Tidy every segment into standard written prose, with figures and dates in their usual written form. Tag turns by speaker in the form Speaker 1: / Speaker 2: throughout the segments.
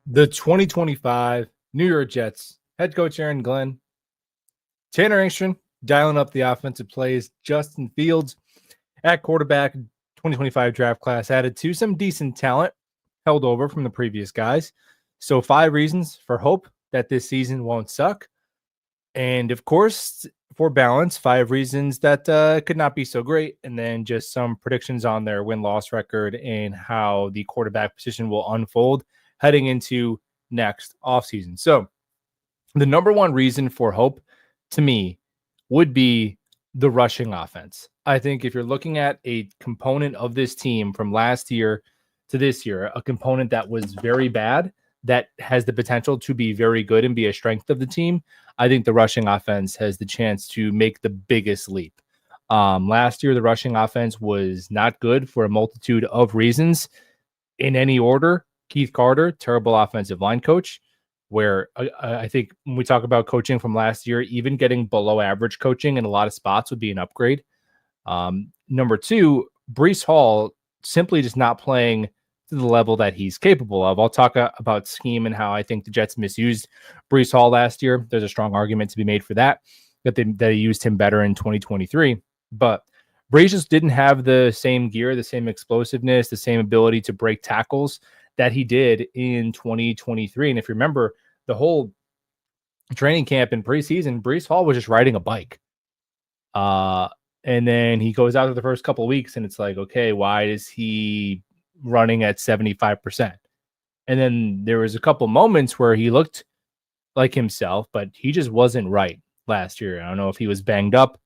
Speaker 1: The 2025 New York Jets head coach Aaron Glenn, Tanner Engstrand dialing up the offensive plays. Justin Fields at quarterback, 2025 draft class added to some decent talent held over from the previous guys. So 5 reasons for hope that this season won't suck. And of course, for balance, 5 reasons that could not be so great. And then just some predictions on their win-loss record and how the quarterback position will unfold heading into next offseason. So the number one reason for hope to me would be the rushing offense. I think if you're looking at a component of this team from last year to this year, a component that was very bad, that has the potential to be very good and be a strength of the team, I think the rushing offense has the chance to make the biggest leap. Last year, the rushing offense was not good for a multitude of reasons. In any order, Keith Carter, terrible offensive line coach, where I think when we talk about coaching from last year, even getting below average coaching in a lot of spots would be an upgrade. Number 2, Breece Hall simply just not playing to the level that he's capable of. I'll talk about scheme and how I think the Jets misused Breece Hall last year. There's a strong argument to be made for that they used him better in 2023. But Breece just didn't have the same gear, the same explosiveness, the same ability to break tackles that he did in 2023. And if you remember, the whole training camp and preseason, Breece Hall was just riding a bike. And then he goes out for the first couple of weeks and it's like, okay, why is he running at 75%? And then there was a couple moments where he looked like himself, but he just wasn't right last year. I don't know if he was banged up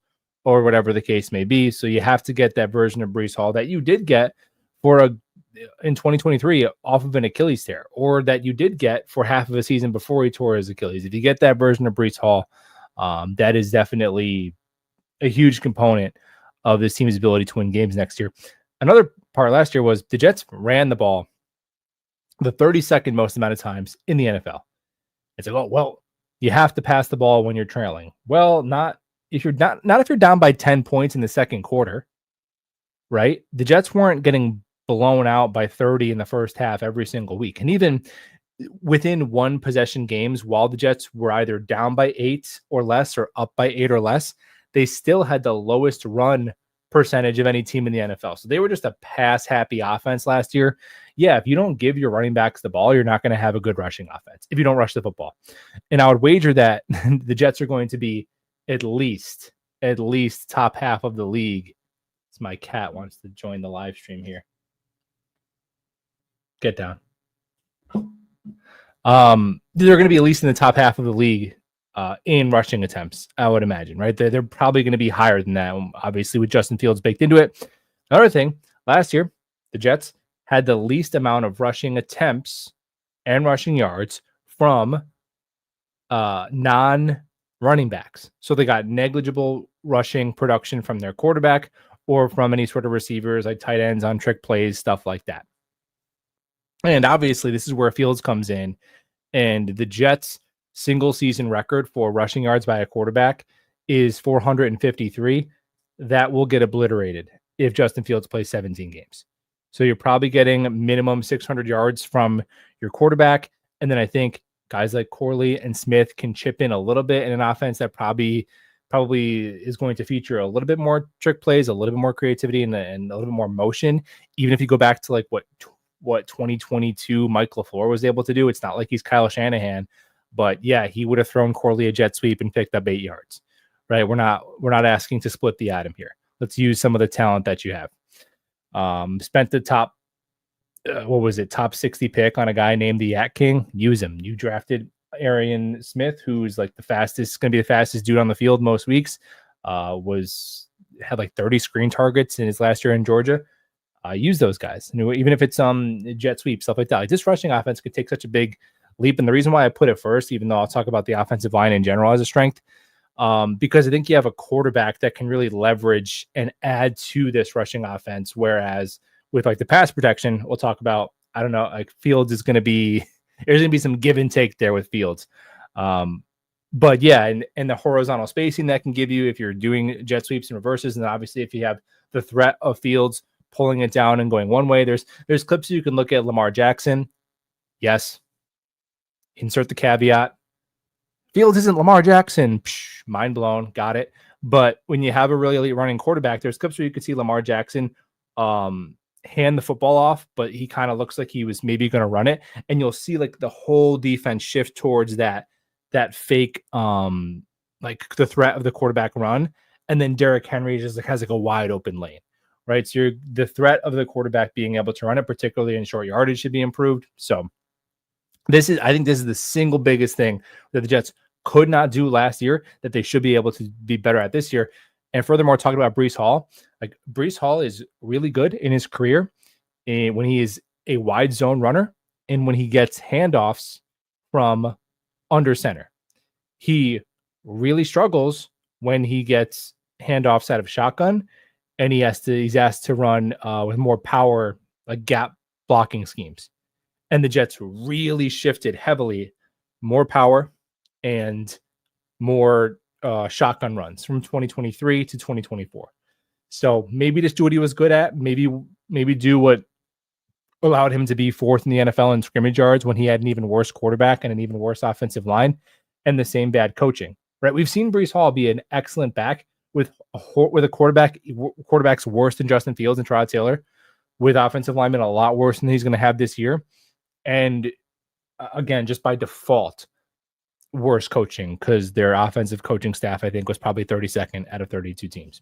Speaker 1: or whatever the case may be. So you have to get that version of Breece Hall that you did get in 2023 off of an Achilles tear, or that you did get for half of a season before he tore his Achilles. If you get that version of Breece Hall, that is definitely a huge component of this team's ability to win games next year. Another part last year was the Jets ran the ball the 32nd most amount of times in the NFL. It's like, oh, well, you have to pass the ball when you're trailing. Well, not if you're down by 10 points in the second quarter, right? The Jets weren't getting blown out by 30 in the first half every single week. And even within one possession games, while the Jets were either down by 8 or less or up by 8 or less, they still had the lowest run percentage of any team in the NFL. So they were just a pass-happy offense last year. Yeah, if you don't give your running backs the ball, you're not going to have a good rushing offense if you don't rush the football. And I would wager that the Jets are going to be at least top half of the league. My cat wants to join the live stream here. Get down. They're going to be at least in the top half of the league in rushing attempts, I would imagine, right? They're probably going to be higher than that, obviously, with Justin Fields baked into it. Another thing, last year, the Jets had the least amount of rushing attempts and rushing yards from non-running backs. So they got negligible rushing production from their quarterback or from any sort of receivers like tight ends on trick plays, stuff like that. And obviously, this is where Fields comes in, and the Jets' single season record for rushing yards by a quarterback is 453. That will get obliterated if Justin Fields plays 17 games. So you're probably getting minimum 600 yards from your quarterback. And then I think guys like Corley and Smith can chip in a little bit in an offense that probably is going to feature a little bit more trick plays, a little bit more creativity, and a little bit more motion. Even if you go back to like what 2022 Mike LaFleur was able to do, it's not like he's Kyle Shanahan, but yeah, he would have thrown Corley a jet sweep and picked up 8 yards, right? We're not asking to split the atom here. Let's use some of the talent that you have. Spent the top, top 60 pick on a guy named the Yak King. Use him. You drafted Arian Smith, who's like going to be the fastest dude on the field most weeks. Had like 30 screen targets in his last year in Georgia. Use those guys, even if it's jet sweep, stuff like that. Like this rushing offense could take such a big leap. And the reason why I put it first, even though I'll talk about the offensive line in general as a strength, because I think you have a quarterback that can really leverage and add to this rushing offense. Whereas with like the pass protection, we'll talk about, I don't know, like Fields is going to be, there's going to be some give and take there with Fields. But yeah, and the horizontal spacing that can give you if you're doing jet sweeps and reverses. And obviously if you have the threat of Fields pulling it down and going one way, there's clips you can look at Lamar Jackson. Yes, insert the caveat. Fields isn't Lamar Jackson. Psh, mind blown. Got it. But when you have a really elite running quarterback, there's clips where you could see Lamar Jackson hand the football off, but he kind of looks like he was maybe going to run it. And you'll see like the whole defense shift towards that fake, like the threat of the quarterback run. And then Derrick Henry just has like a wide open lane, right? So the threat of the quarterback being able to run it, particularly in short yardage, should be improved. So I think this is the single biggest thing that the Jets could not do last year that they should be able to be better at this year. And furthermore, talking about Breece Hall, like Breece Hall is really good in his career when he is a wide zone runner and when he gets handoffs from under center. He really struggles when he gets handoffs out of shotgun, and he's asked to run with more power, like gap blocking schemes. And the Jets really shifted heavily, more power and more shotgun runs from 2023 to 2024. So maybe just do what he was good at. Maybe do what allowed him to be fourth in the NFL in scrimmage yards when he had an even worse quarterback and an even worse offensive line and the same bad coaching. Right? We've seen Breece Hall be an excellent back with a quarterback's worse than Justin Fields and Tyrod Taylor, with offensive linemen a lot worse than he's going to have this year. And again, just by default, worse coaching because their offensive coaching staff, I think, was probably 32nd out of 32 teams.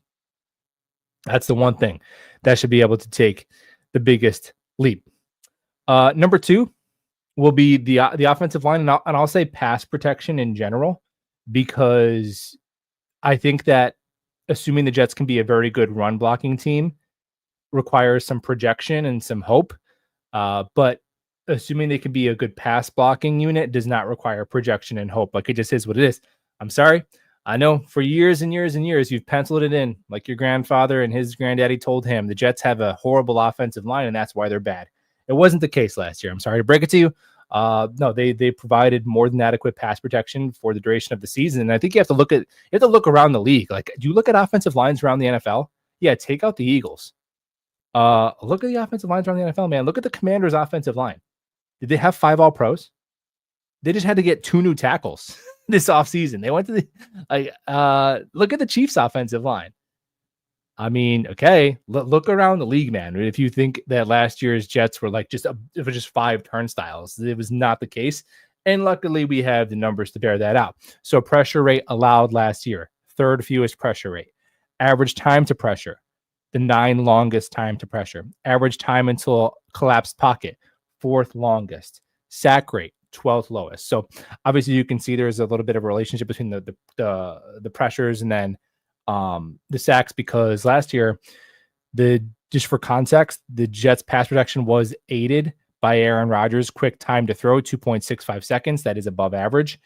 Speaker 1: That's the one thing that should be able to take the biggest leap. Number two will be the offensive line, and I'll say pass protection in general, because I think that assuming the Jets can be a very good run blocking team requires some projection and some hope. But assuming they can be a good pass blocking unit does not require projection and hope. Like, it just is what it is. I'm sorry. I know for years and years and years, you've penciled it in like your grandfather and his granddaddy told him the Jets have a horrible offensive line and that's why they're bad. It wasn't the case last year. I'm sorry to break it to you. No, they provided more than adequate pass protection for the duration of the season. And I think you have to look around the league. Like, do you look at offensive lines around the NFL? Yeah, take out the Eagles. Look at the offensive lines around the NFL, man. Look at the Commanders' offensive line. Did they have 5 All-Pros? They just had to get 2 new tackles this offseason. They went to look at the Chiefs' offensive line. I mean, okay, look around the league, man. If you think that last year's Jets were like just 5 turnstiles, it was not the case. And luckily, we have the numbers to bear that out. So pressure rate allowed last year, 3rd fewest pressure rate. Average time to pressure, the 9 longest time to pressure. Average time until collapsed pocket, 4th longest. Sack rate, 12th lowest. So obviously you can see there's a little bit of a relationship between the pressures and then the sacks, because last year, just for context, the Jets pass protection was aided by Aaron Rodgers' quick time to throw, 2.65 seconds. That is above average.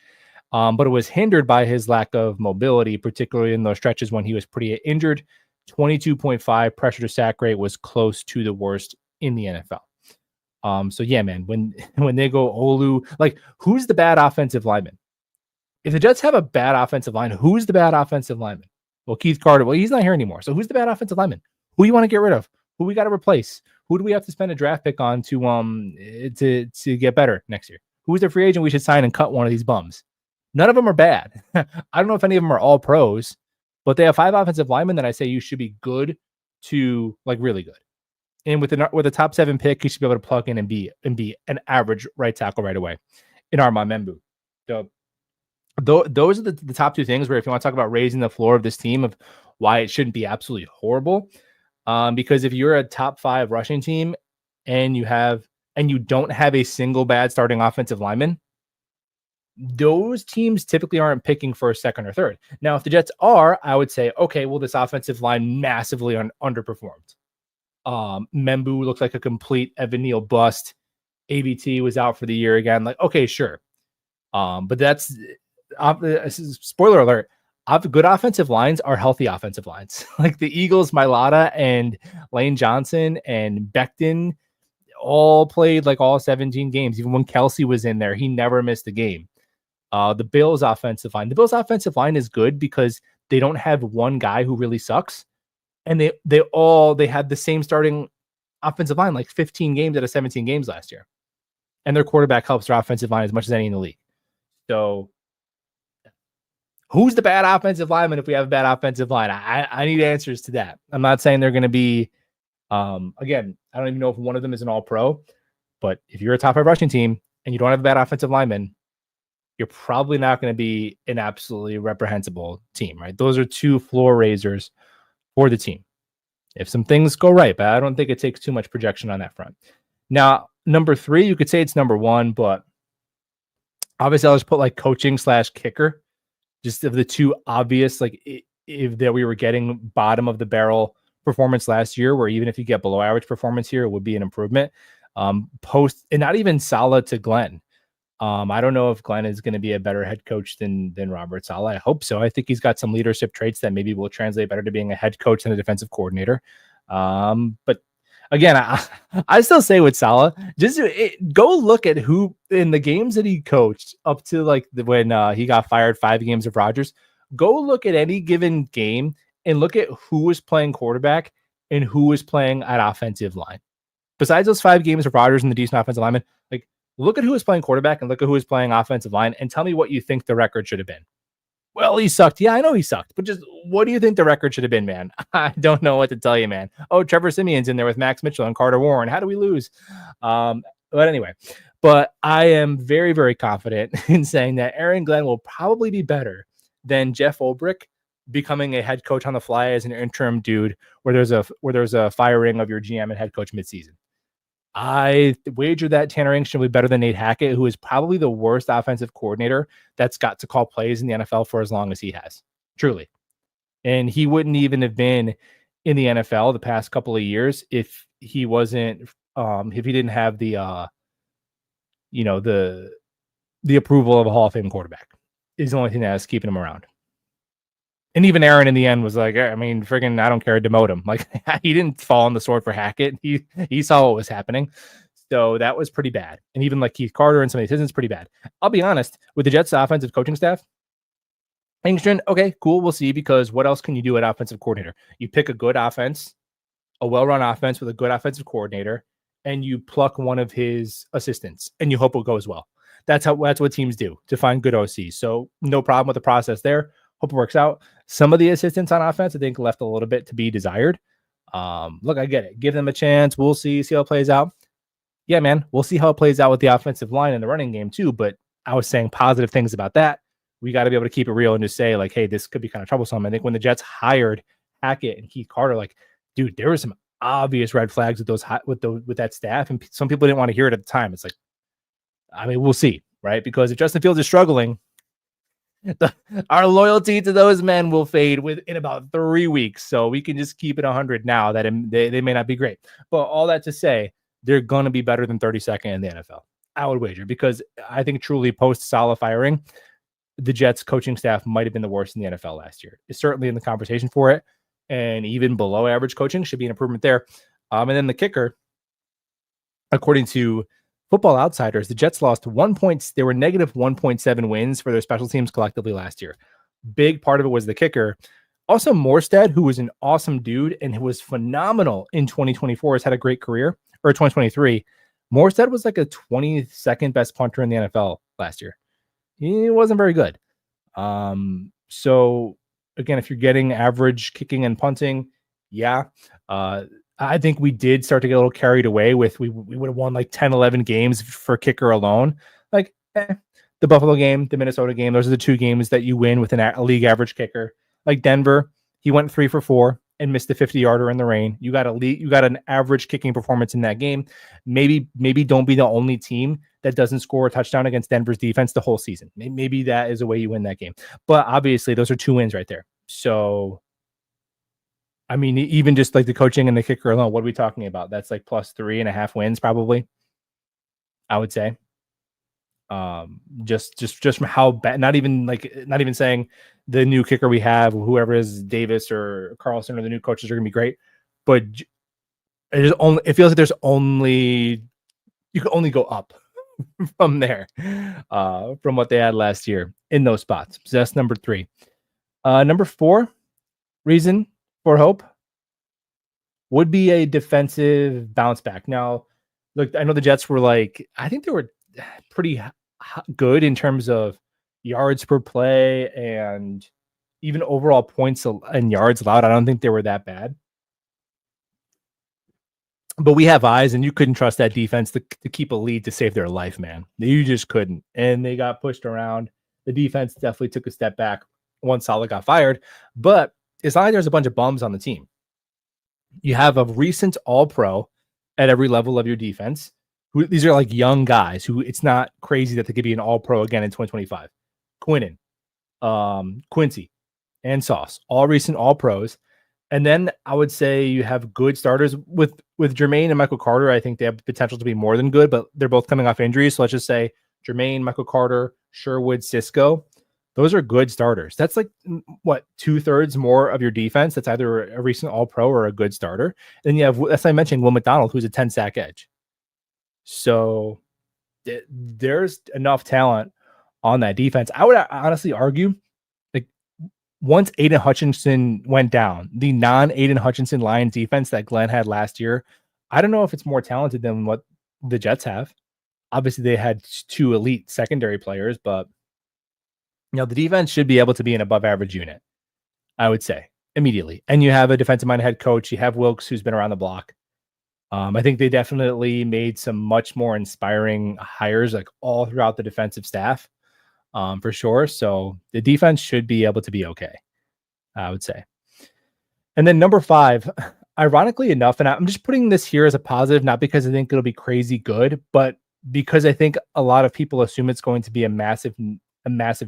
Speaker 1: But it was hindered by his lack of mobility, particularly in those stretches when he was pretty injured. 22.5 pressure to sack rate was close to the worst in the NFL. So yeah, man, when they go Olu, like, who's the bad offensive lineman? If the Jets have a bad offensive line, who's the bad offensive lineman? Well, Keith Carter, well, he's not here anymore. So who's the bad offensive lineman? Who you want to get rid of? Who we got to replace? Who do we have to spend a draft pick on to get better next year? Who's the free agent we should sign and cut one of these bums? None of them are bad. I don't know if any of them are all pros, but they have 5 offensive linemen that I say you should be good to like really good. And with a top 7 pick, you should be able to plug in and be an average right tackle right away in Armand Membu. So those are the top 2 things where if you want to talk about raising the floor of this team of why it shouldn't be absolutely horrible. Because if you're a top 5 rushing team and you don't have a single bad starting offensive lineman, those teams typically aren't picking first, second, or third. Now, if the Jets are, I would say, okay, well, this offensive line massively underperformed. Membu looks like a complete Evan Neal bust. ABT was out for the year again. Like, okay, sure. But that's spoiler alert. Good offensive lines are healthy offensive lines. Like the Eagles, Mailata and Lane Johnson and Becton all played like all 17 games. Even when Kelsey was in there, he never missed a game. The Bills offensive line is good because they don't have one guy who really sucks. And they had the same starting offensive line, like 15 games out of 17 games last year. And their quarterback helps their offensive line as much as any in the league. So who's the bad offensive lineman if we have a bad offensive line? I need answers to that. I'm not saying they're going to be, again, I don't even know if one of them is an all-pro, but if you're a top 5 rushing team and you don't have a bad offensive lineman, you're probably not going to be an absolutely reprehensible team, right? Those are 2 floor raisers for the team. If some things go right, but I don't think it takes too much projection on that front. Now, number 3, you could say it's number 1, but obviously I'll just put like coaching / kicker, just of the 2 obvious, like if that we were getting bottom of the barrel performance last year, where even if you get below average performance here, it would be an improvement. Post, and not even Saleh to Glenn. I don't know if Glenn is going to be a better head coach than Robert Saleh. I hope so. I think he's got some leadership traits that maybe will translate better to being a head coach than a defensive coordinator. But again, I still say with Saleh, just go look at who in the games that he coached up to like when he got fired 5 games of Rodgers. Go look at any given game and look at who was playing quarterback and who was playing at offensive line. Besides those 5 games of Rodgers and the decent offensive lineman, like look at who was playing quarterback and look at who was playing offensive line and tell me what you think the record should have been. Well, he sucked. Yeah, I know he sucked, but just what do you think the record should have been, man? I don't know what to tell you, man. Oh, Trevor Simeon's in there with Max Mitchell and Carter Warren. How do we lose? But anyway, but I am very, very confident in saying that Aaron Glenn will probably be better than Jeff Ulbrich becoming a head coach on the fly as an interim dude where there's a firing of your GM and head coach midseason. I wager that Tanner Inks should be better than Nate Hackett, who is probably the worst offensive coordinator that's got to call plays in the NFL for as long as he has, truly. And he wouldn't even have been in the NFL the past couple of years if he wasn't, if he didn't have the approval of a Hall of Fame quarterback. Is the only thing that's keeping him around. And even Aaron in the end was like, I mean, friggin', I don't care, demote him. Like he didn't fall on the sword for Hackett. He saw what was happening. So that was pretty bad. And even like Keith Carter and some of these assistants, pretty bad. I'll be honest, with the Jets offensive coaching staff, Engstrand, okay, cool, we'll see, because what else can you do at offensive coordinator? You pick a good offense, a well-run offense with a good offensive coordinator, and you pluck one of his assistants, and you hope it goes well. That's what teams do to find good OCs. So no problem with the process there. Hope it works out. Some of the assistants on offense, I think, left a little bit to be desired. Look, I get it. Give them a chance. We'll see how it plays out. Yeah, man, we'll see how it plays out with the offensive line and the running game too. But I was saying positive things about that. We got to be able to keep it real and just say like, hey, this could be kind of troublesome. I think when the Jets hired Hackett and Keith Carter, like, dude, there were some obvious red flags with that staff, and some people didn't want to hear it at the time. It's like, I mean, we'll see, right? Because if Justin Fields is struggling, our loyalty to those men will fade within about 3 weeks. So we can just keep it 100 now that they may not be great. But all that to say, they're going to be better than 32nd in the NFL. I would wager, because I think truly post Saleh firing, the Jets coaching staff might have been the worst in the NFL last year. It's certainly in the conversation for it. And even below average coaching should be an improvement there. And then the kicker, according to Football Outsiders, the Jets lost 1 point. They were negative 1.7 wins for their special teams collectively last year. Big part of it was the kicker. Also, Morstead, who was an awesome dude and who was phenomenal in 2024, has had a great career, or 2023. Morstead was like a 22nd best punter in the NFL last year. He wasn't very good. So again, if you're getting average kicking and punting, yeah. I think we did start to get a little carried away with we would have won like 10, 11 games for kicker alone. Like the Buffalo game, the Minnesota game, those are the 2 games that you win with a league average kicker. Like Denver, he went 3 for 4 and missed a 50-yarder in the rain. You got an average kicking performance in that game. Maybe don't be the only team that doesn't score a touchdown against Denver's defense the whole season. Maybe that is a way you win that game. But obviously, those are 2 wins right there. So I mean, even just like the coaching and the kicker alone, what are we talking about? That's like plus 3.5 wins, probably, I would say. Just from how bad, not even saying the new kicker we have, whoever is Davis or Carlson or the new coaches are going to be great, but it feels like you can only go up from there, from what they had last year in those spots. So that's number 3. Number 4 reason for hope would be a defensive bounce back. Now, look, I know the Jets were I think they were pretty good in terms of yards per play and even overall points and yards allowed, I don't think they were that bad. But we have eyes, and you couldn't trust that defense to keep a lead to save their life, man. You just couldn't. And they got pushed around. The defense definitely took a step back once Saleh got fired. But it's not like there's a bunch of bums on the team. You have a recent all-pro at every level of your defense. These are like young guys who it's not crazy that they could be an all-pro again in 2025. Quinnen, Quincy, and Sauce, all recent all-pros. And then I would say you have good starters with Jermaine and Michael Carter. I think they have potential to be more than good, but they're both coming off injuries. So let's just say Jermaine, Michael Carter, Sherwood, Cisco. Those are good starters. That's like what 2/3 more of your defense. That's either a recent All-Pro or a good starter. And you have, as I mentioned, Will McDonald, who's a 10-sack edge. So there's enough talent on that defense. I would honestly argue, like, once Aiden Hutchinson went down, the non-Aiden Hutchinson Lions defense that Glenn had last year, I don't know if it's more talented than what the Jets have. Obviously, they had 2 elite secondary players, but the defense should be able to be an above-average unit, I would say, immediately. And you have a defensive-minded head coach. You have Wilkes, who's been around the block. I think they definitely made some much more inspiring hires, like all throughout the defensive staff, for sure. So the defense should be able to be okay, I would say. And then number 5, ironically enough, and I'm just putting this here as a positive, not because I think it'll be crazy good, but because I think a lot of people assume it's going to be a massive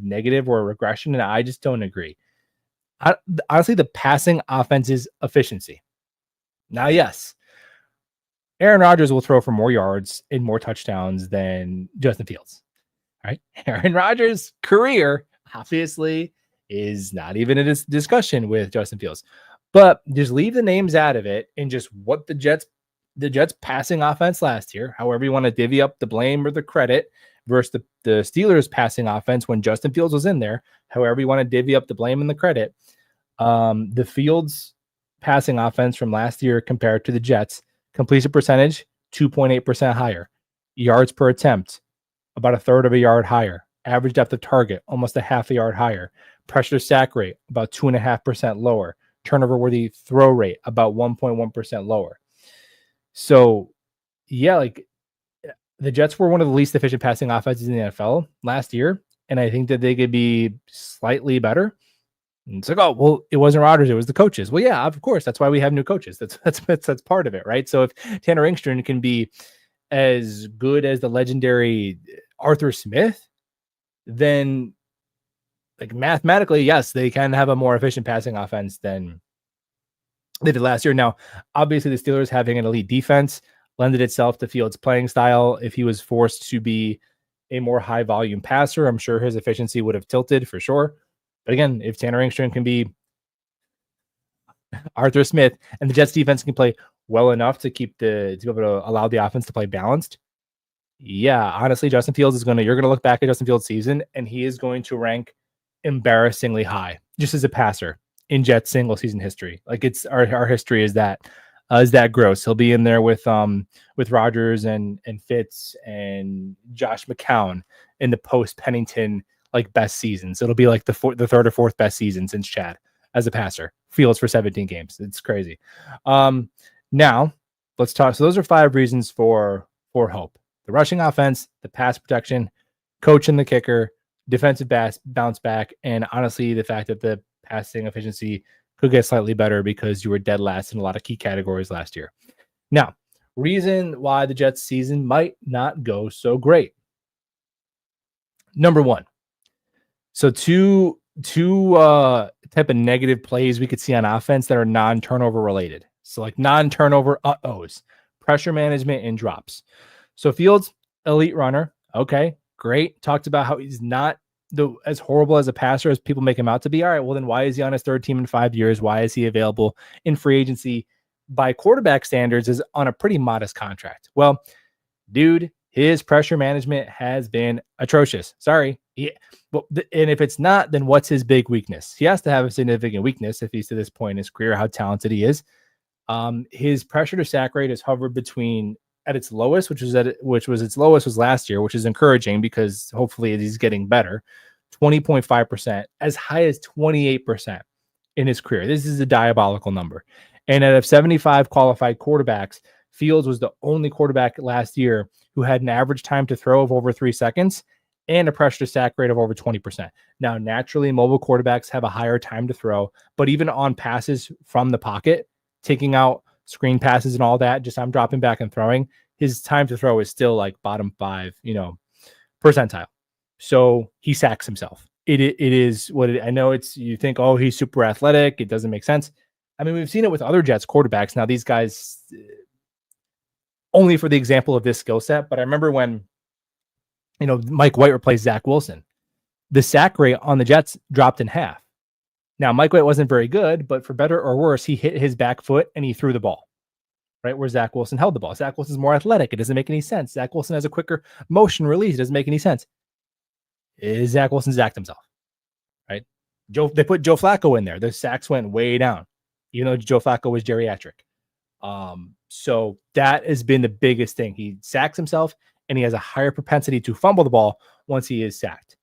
Speaker 1: negative or a regression, and I just don't agree. Honestly, the passing offense's efficiency. Now, yes, Aaron Rodgers will throw for more yards and more touchdowns than Justin Fields. Right? Aaron Rodgers' career obviously is not even in this discussion with Justin Fields. But just leave the names out of it and just what the Jets passing offense last year, however you want to divvy up the blame or the credit, versus the Steelers passing offense when Justin Fields was in there, however you want to divvy up the blame and the credit. The Fields passing offense from last year compared to the Jets, completion percentage 2.8% higher, yards per attempt about 1/3 of a yard higher, average depth of target almost 1/2 a yard higher, pressure sack rate about 2.5% lower, turnover worthy throw rate about 1.1% lower. So yeah, like, the Jets were one of the least efficient passing offenses in the NFL last year, and I think that they could be slightly better. And it's like, oh, well, it wasn't Rodgers, it was the coaches. Well, yeah, of course, that's why we have new coaches. That's part of it, right? So if Tanner Engstrand can be as good as the legendary Arthur Smith, then, like, mathematically, yes, they can have a more efficient passing offense than they did last year. Now, obviously, the Steelers having an elite defense lended itself to Fields' playing style. If he was forced to be a more high volume passer, I'm sure his efficiency would have tilted for sure. But again, if Tanner Engstrand can be Arthur Smith and the Jets defense can play well enough to be able to allow the offense to play balanced, yeah, honestly, Justin Fields you're gonna look back at Justin Fields' season and he is going to rank embarrassingly high just as a passer in Jets single season history. Like, it's our history is that gross. He'll be in there with Rodgers and Fitz and Josh McCown in the post Pennington like best seasons. It'll be like the 3rd or 4th best season since Chad as a passer. Fields for 17 games. It's crazy. Now let's talk. So those are 5 reasons for hope: the rushing offense, the pass protection, coach and the kicker, defensive bounce back, and honestly, the fact that the passing efficiency could get slightly better because you were dead last in a lot of key categories last year. Now, reason why the Jets season might not go so great. Number 1. So two type of negative plays we could see on offense that are non-turnover related. So like non-turnover uh-ohs, pressure management and drops. So Fields, elite runner. Okay, great. Talked about how he's not as horrible as a passer as people make him out to be. All right, well then why is he on his 3rd team in 5 years? Why is he available in free agency by quarterback standards is on a pretty modest contract? Well, dude, his pressure management has been atrocious. Sorry. And if it's not, then what's his big weakness? He has to have a significant weakness if he's to this point in his career, how talented he is. His pressure to sack rate has hovered between at its lowest, which was its lowest was last year, which is encouraging because hopefully he's getting better. 20.5%, as high as 28% in his career. This is a diabolical number. And out of 75 qualified quarterbacks, Fields was the only quarterback last year who had an average time to throw of over 3 seconds and a pressure to sack rate of over 20%. Now, naturally, mobile quarterbacks have a higher time to throw, but even on passes from the pocket, taking out screen passes and all that, just I'm dropping back and throwing, his time to throw is still like bottom 5, percentile. So he sacks himself. It is what I know. It's, you think, oh, he's super athletic. It doesn't make sense. I mean, we've seen it with other Jets quarterbacks. Now, these guys, only for the example of this skill set, but I remember when, Mike White replaced Zach Wilson, the sack rate on the Jets dropped in half. Now, Mike White wasn't very good, but for better or worse, he hit his back foot and he threw the ball, right? Where Zach Wilson held the ball. Zach Wilson's more athletic. It doesn't make any sense. Zach Wilson has a quicker motion release. It doesn't make any sense. Zach Wilson zacked himself, right? They put Joe Flacco in there. The sacks went way down, even though Joe Flacco was geriatric. So that has been the biggest thing. He sacks himself, and he has a higher propensity to fumble the ball once he is sacked.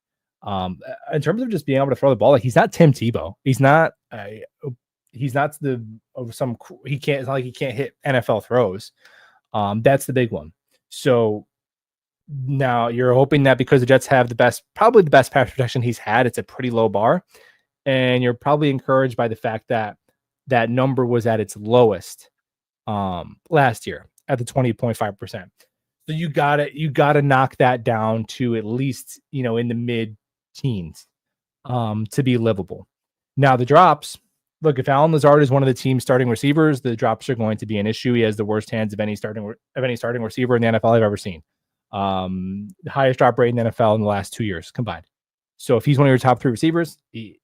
Speaker 1: In terms of just being able to throw the ball, like, he's not Tim Tebow. He's not it's not like he can't hit NFL throws. That's the big one. So now you're hoping that because the Jets have probably the best pass protection he's had, it's a pretty low bar. And you're probably encouraged by the fact that that number was at its lowest last year at the 20.5%. So you gotta knock that down to at least, in the mid teens to be livable. Now the drops, look, if Allen Lazard is one of the team's starting receivers, the drops are going to be an issue. He has the worst hands of any starting receiver in the NFL I've ever seen. The highest drop rate in the NFL in the last 2 years combined. So if he's one of your top 3 receivers,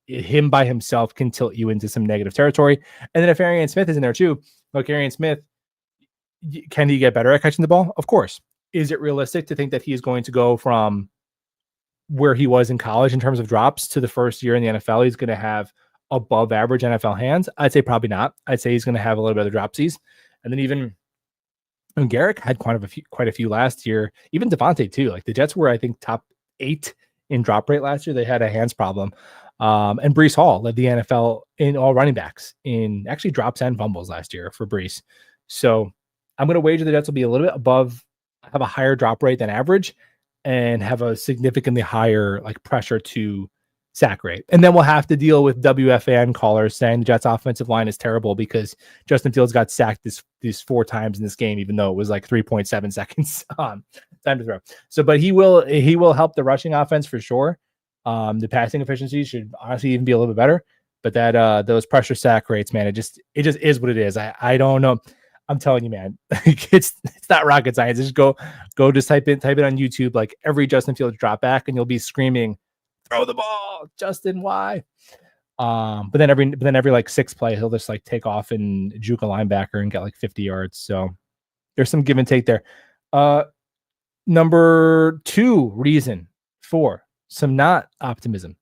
Speaker 1: him by himself can tilt you into some negative territory. And then if Arian Smith is in there too, look, Arian Smith, can he get better at catching the ball? Of course. Is it realistic to think that he is going to go from where he was in college in terms of drops to the first year in the NFL, he's going to have above average NFL hands? I'd say probably not. I'd say he's going to have a little bit of dropsies. And then even Garrick had quite a few last year. Even Devontae too. Like, the Jets were, I think, top 8 in drop rate last year. They had a hands problem. And Breece Hall led the NFL in all running backs in actually drops and fumbles last year for Breece. So I'm going to wager the Jets will be a little bit above, have a higher drop rate than average, and have a significantly higher pressure to sack rate. And then we'll have to deal with WFAN callers saying the Jets offensive line is terrible because Justin Fields got sacked these 4 times in this game, even though it was 3.7 seconds time to throw. So, but he will help the rushing offense for sure. The passing efficiency should honestly even be a little bit better, but that those pressure sack rates, man, it just is what it is. I don't know. I'm telling you, man, it's not rocket science. Just go just type it on YouTube, every Justin Fields drop back, and you'll be screaming, "Throw the ball, Justin, why?" But then every 6th play, he'll just take off and juke a linebacker and get 50 yards. So there's some give and take there. Number 2 reason for some not optimism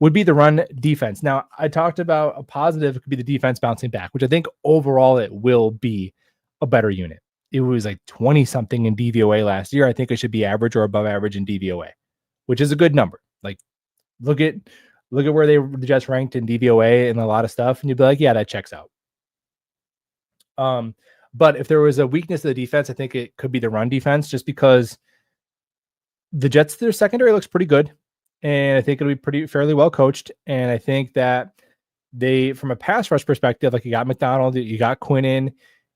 Speaker 1: would be the run defense. Now, I talked about a positive could be the defense bouncing back, which I think overall it will be a better unit. It was 20 something in DVOA last year. I think it should be average or above average in DVOA, which is a good number. Look at where the Jets ranked in DVOA and a lot of stuff, and you'd be like, yeah, that checks out. But if there was a weakness of the defense, I think it could be the run defense, just because the Jets, their secondary looks pretty good. And I think it'll be fairly well coached. And I think that they, from a pass rush perspective, you got McDonald, you got Quinnen,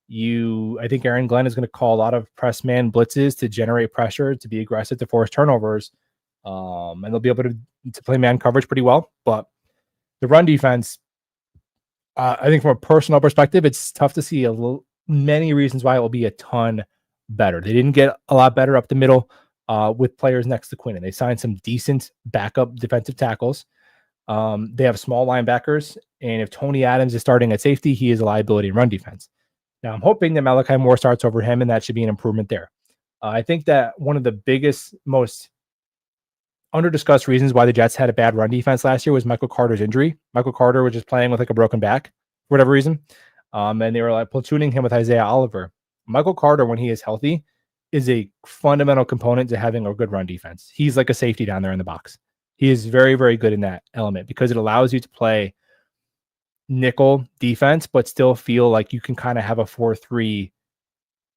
Speaker 1: I think Aaron Glenn is going to call a lot of press man blitzes to generate pressure, to be aggressive, to force turnovers. And they'll be able to play man coverage pretty well. But the run defense, I think from a personal perspective, it's tough to see many reasons why it will be a ton better. They didn't get a lot better up the middle. With players next to Quinnen. They signed some decent backup defensive tackles. They have small linebackers, and if Tony Adams is starting at safety, he is a liability in run defense. Now, I'm hoping that Malachi Moore starts over him, and that should be an improvement there. I think that one of the biggest, most under-discussed reasons why the Jets had a bad run defense last year was Michael Carter's injury. Michael Carter was just playing with a broken back for whatever reason, and they were platooning him with Isaiah Oliver. Michael Carter, when he is healthy, is a fundamental component to having a good run defense. He's like a safety down there in the box. He is very, very good in that element because it allows you to play nickel defense, but still feel like you can kind of have a 4-3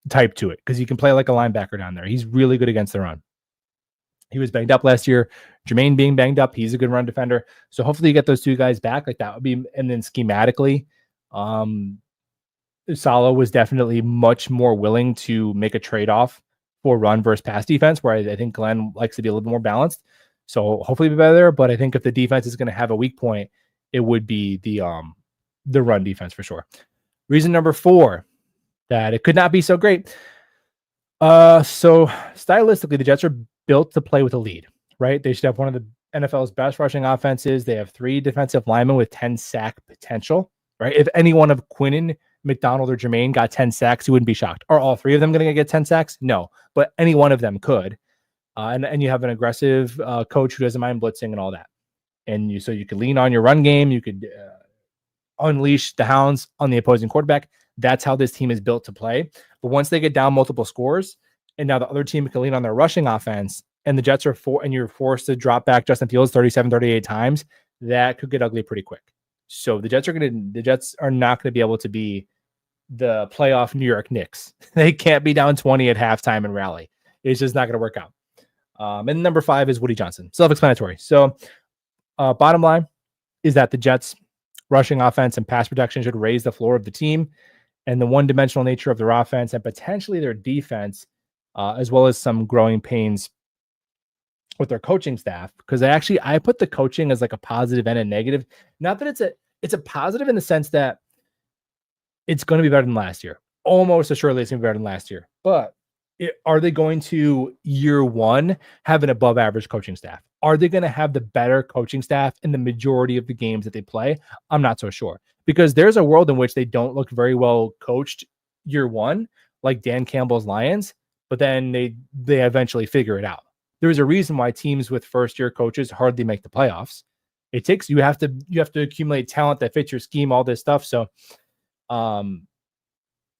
Speaker 1: type to it because you can play like a linebacker down there. He's really good against the run. He was banged up last year. Jermaine being banged up, he's a good run defender. So hopefully you get those two guys back. Like that would be, and then schematically, Saleh was definitely much more willing to make a trade-off for run versus pass defense, where I think Glenn likes to be a little bit more balanced. So hopefully be better there. But I think if the defense is going to have a weak point, it would be the run defense for sure. Reason number 4 that it could not be so great. So stylistically, the Jets are built to play with a lead, right? They should have one of the NFL's best rushing offenses. They have 3 defensive linemen with 10 sack potential, right? If any one of Quinnen, McDonald, or Jermaine got 10 sacks, you wouldn't be shocked. Are all 3 of them going to get 10 sacks? No, but any one of them could. And you have an aggressive coach who doesn't mind blitzing and all that. And so you could lean on your run game. You could unleash the hounds on the opposing quarterback. That's how this team is built to play. But once they get down multiple scores, and now the other team can lean on their rushing offense, and the Jets are and you're forced to drop back Justin Fields 37, 38 times, that could get ugly pretty quick. So the Jets are not going to be able to be the playoff New York Knicks. They can't be down 20 at halftime and rally. It's just not going to work out. And number 5 is Woody Johnson. Self-explanatory. So bottom line is that the Jets rushing offense and pass protection should raise the floor of the team, and the one-dimensional nature of their offense and potentially their defense, as well as some growing pains with their coaching staff. Because I put the coaching as like a positive and a negative. Not that it's a positive in the sense that it's going to be better than last year. Almost assuredly it's going to be better than last year. But are they going to, year one, have an above average coaching staff? Are they going to have the better coaching staff in the majority of the games that they play? I'm not so sure, because there's a world in which they don't look very well coached year one, like Dan Campbell's Lions, but then they eventually figure it out. There's a reason why teams with first year coaches hardly make the playoffs. It takes, you have to accumulate talent that fits your scheme, all this stuff. So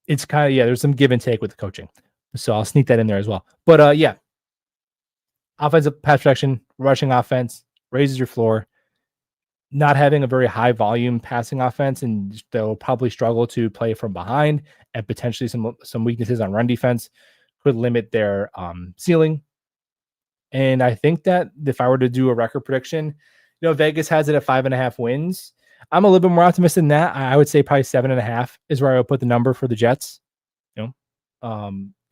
Speaker 1: it's kind of, there's some give and take with the coaching. So I'll sneak that in there as well. But offensive pass protection, rushing offense raises your floor. Not having a very high volume passing offense, and they'll probably struggle to play from behind, and potentially some weaknesses on run defense could limit their ceiling. And I think that if I were to do a record prediction, Vegas has it at 5.5 wins. I'm a little bit more optimistic than that. I would say probably 7.5 is where I would put the number for the Jets.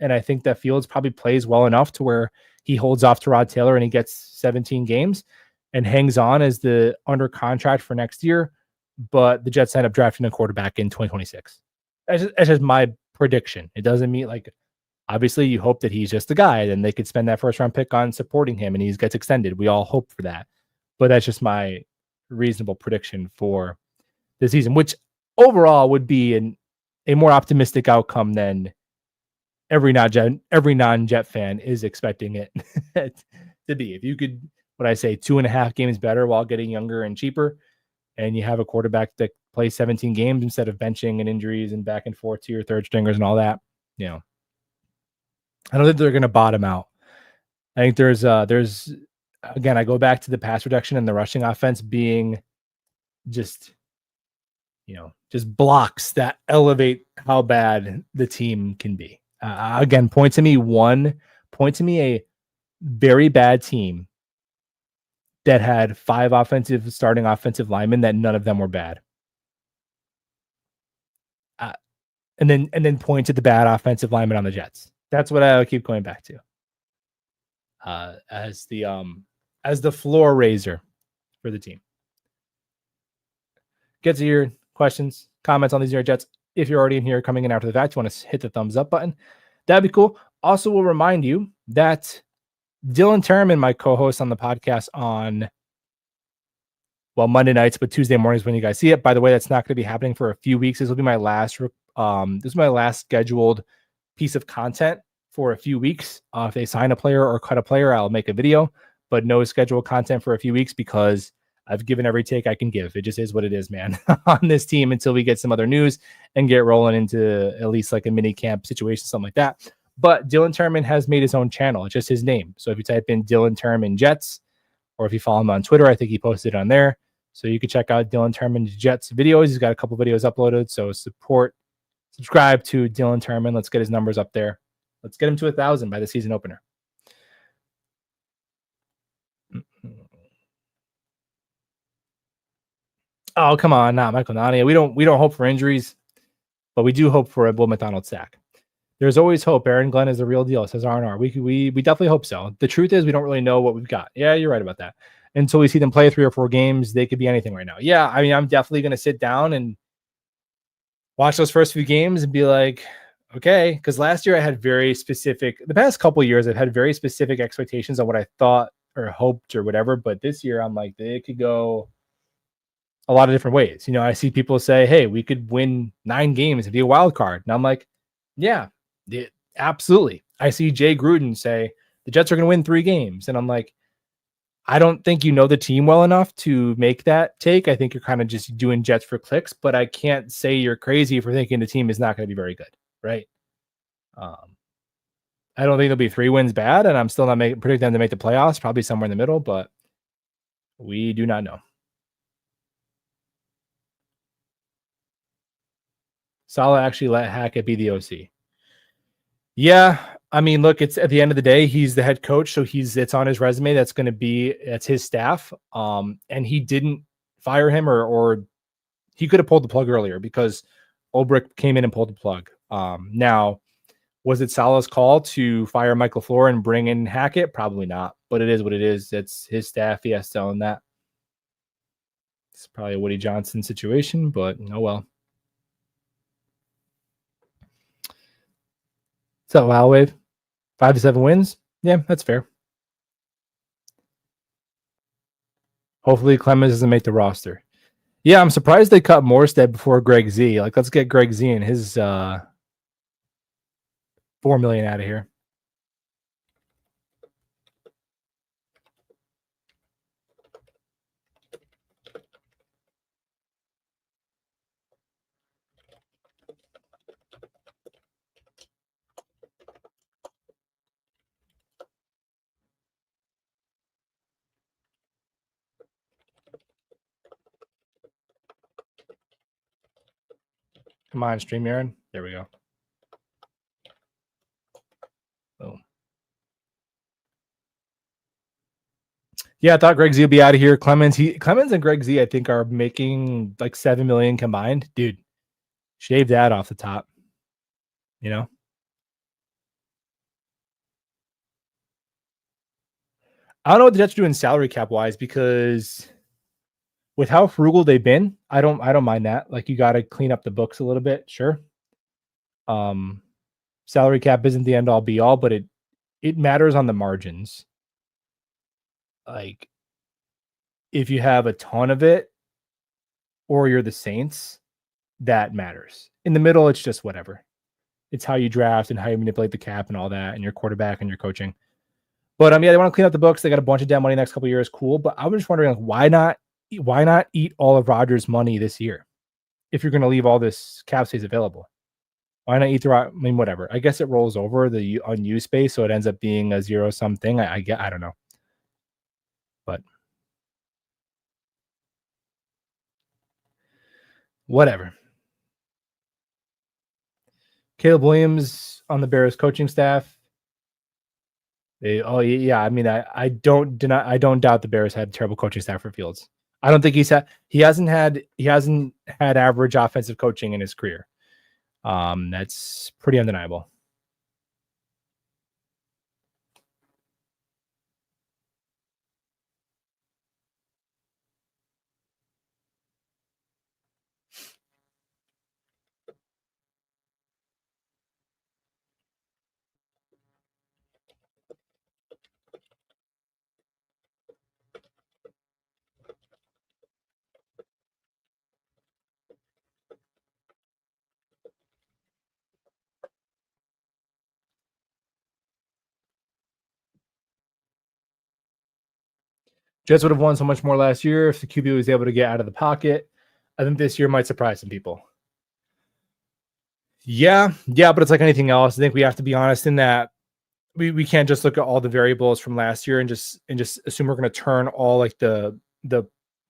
Speaker 1: And I think that Fields probably plays well enough to where he holds off to Rod Taylor and he gets 17 games and hangs on as the under contract for next year. But the Jets end up drafting a quarterback in 2026. That's just my prediction. It doesn't mean, like, obviously you hope that he's just the guy, then they could spend that first round pick on supporting him and he gets extended. We all hope for that. But that's just my reasonable prediction for the season, which overall would be a more optimistic outcome than every non-Jet fan is expecting it to be. If you could, 2.5 games better while getting younger and cheaper, and you have a quarterback that plays 17 games instead of benching and injuries and back and forth to your third stringers and all that, I don't think they're going to bottom out. I think there's again, I go back to the pass reduction and the rushing offense being just blocks that elevate how bad the team can be. Again, point to me a very bad team that had 5 starting offensive linemen that none of them were bad. And then point to the bad offensive lineman on the Jets. That's what I keep going back to. As the floor raiser for the team. Get to your questions, comments on these New York Jets. If you're already in here coming in after the fact, you want to hit the thumbs up button. That'd be cool. Also, will remind you that Dylan Terman, my co-host on the podcast on, Monday nights, but Tuesday mornings when you guys see it. By the way, that's not going to be happening for a few weeks. This will be my last. This is my last scheduled piece of content for a few weeks. If they sign a player or cut a player, I'll make a video, but no scheduled content for a few weeks because I've given every take I can give. It just is what it is, man, on this team until we get some other news and get rolling into at least like a mini camp situation, something like that. But Dylan Terman has made his own channel. It's just his name. So if you type in Dylan Terman Jets or if you follow him on Twitter, I think he posted it on there. So you can check out Dylan Terman's Jets videos. He's got a couple videos uploaded. So subscribe to Dylan Terman. Let's get his numbers up there. Let's get him to 1,000 by the season opener. Oh, come on, not Michael Nania. We don't hope for injuries, but we do hope for a Will McDonald sack. There's always hope. Aaron Glenn is the real deal, says R&R. We definitely hope so. The truth is we don't really know what we've got. Yeah, you're right about that. Until we see them play 3 or 4 games, they could be anything right now. Yeah, I mean, I'm definitely going to sit down and watch those first few games and be like, okay, because last year I had the past couple of years, I've had very specific expectations on what I thought or hoped or whatever. But this year I'm like, they could go a lot of different ways. I see people say, hey, we could win 9 games and be a wild card. And I'm like, yeah, absolutely. I see Jay Gruden say the Jets are going to win 3 games. And I'm like, I don't think you know the team well enough to make that take. I think you're kind of just doing Jets for clicks, but I can't say you're crazy for thinking the team is not going to be very good, right? I don't think there'll be 3 wins bad, and I'm still not predicting them to make the playoffs, probably somewhere in the middle, but we do not know. Saleh actually let Hackett be the OC. Yeah, I mean, look, it's at the end of the day, he's the head coach, so it's on his resume. That's his staff. And he didn't fire him, or he could have pulled the plug earlier because Ulbrich came in and pulled the plug. Now, was it Saleh's call to fire Mike LaFleur and bring in Hackett? Probably not, but it is what it is. It's his staff. He has to own that. It's probably a Woody Johnson situation, but oh well. So Wow Wave, 5 to 7 wins. Yeah, that's fair. Hopefully Clemens doesn't make the roster. Yeah, I'm surprised they cut Morstead before Greg Z. Like, let's get Greg Z and his $4 million out of here. Come on, stream Aaron. There we go. Boom. Yeah, I thought Greg Z would be out of here. Clemens and Greg Z, I think, are making like $7 million combined. Dude, shave that off the top. I don't know what the Jets are doing salary cap wise, because with how frugal they've been, I don't mind that. Like, you got to clean up the books a little bit, sure. Salary cap isn't the end all be all, but it matters on the margins. Like, if you have a ton of it, or you're the Saints, that matters. In the middle, it's just whatever. It's how you draft and how you manipulate the cap and all that, and your quarterback and your coaching. But yeah, they want to clean up the books. They got a bunch of dead money next couple of years. Cool. But I was just wondering, like, why not eat all of Rodgers' money this year if you're going to leave all this cap space available? Why not eat whatever. I guess it rolls over the unused space, so it ends up being a zero-sum thing. I don't know. But whatever. Caleb Williams on the Bears coaching staff. I mean, I don't doubt the Bears had terrible coaching staff for Fields. I don't think he hasn't had average offensive coaching in his career. That's pretty undeniable. Jets would have won so much more last year if the QB was able to get out of the pocket. I think this year might surprise some people. Yeah, but it's like anything else. I think we have to be honest in that we can't just look at all the variables from last year and just assume we're going to turn all like the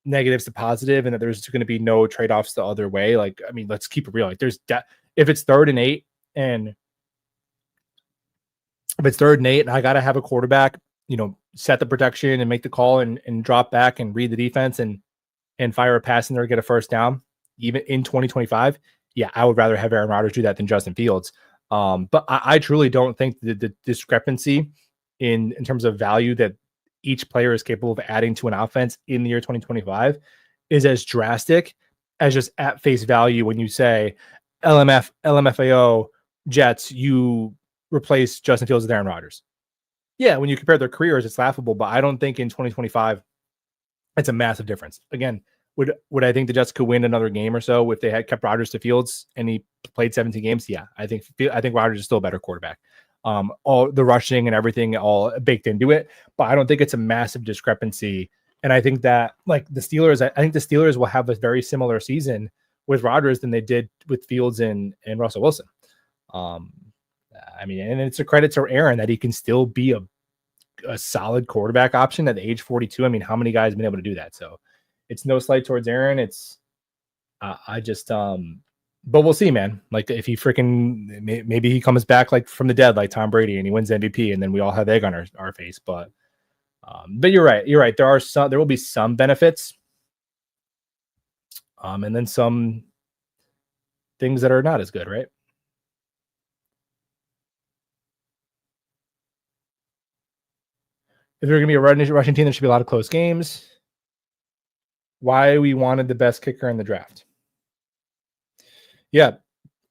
Speaker 1: negatives to positive and that there's going to be no trade-offs the other way. Like, I mean, let's keep it real. Like if it's 3rd and 8 and if it's 3rd and 8 and I got to have a quarterback, set the protection and make the call and drop back and read the defense and fire a pass in there, get a first down, even in 2025. Yeah, I would rather have Aaron Rodgers do that than Justin Fields. But I truly don't think the discrepancy in terms of value that each player is capable of adding to an offense in the year 2025 is as drastic as just at face value when you say LMFAO Jets, you replace Justin Fields with Aaron Rodgers. Yeah, when you compare their careers, it's laughable, but I don't think in 2025 it's a massive difference. Again, would I think the Jets could win another game or so if they had kept Rodgers to Fields and he played 17 games? Yeah, I think Rodgers is still a better quarterback. All the rushing and everything all baked into it, but I don't think it's a massive discrepancy. And I think that like the Steelers, I think the Steelers will have a very similar season with Rodgers than they did with Fields and Russell Wilson. I mean, and it's a credit to Aaron that he can still be a solid quarterback option at the age 42. I mean, how many guys have been able to do that? So it's no slight towards Aaron. It's but we'll see, man. Like if he maybe he comes back like from the dead, like Tom Brady, and he wins MVP, and then we all have egg on our face. But you're right. There will be some benefits, and then some things that are not as good, right? If they're going to be a rushing team, there should be a lot of close games. Why we wanted the best kicker in the draft. Yeah,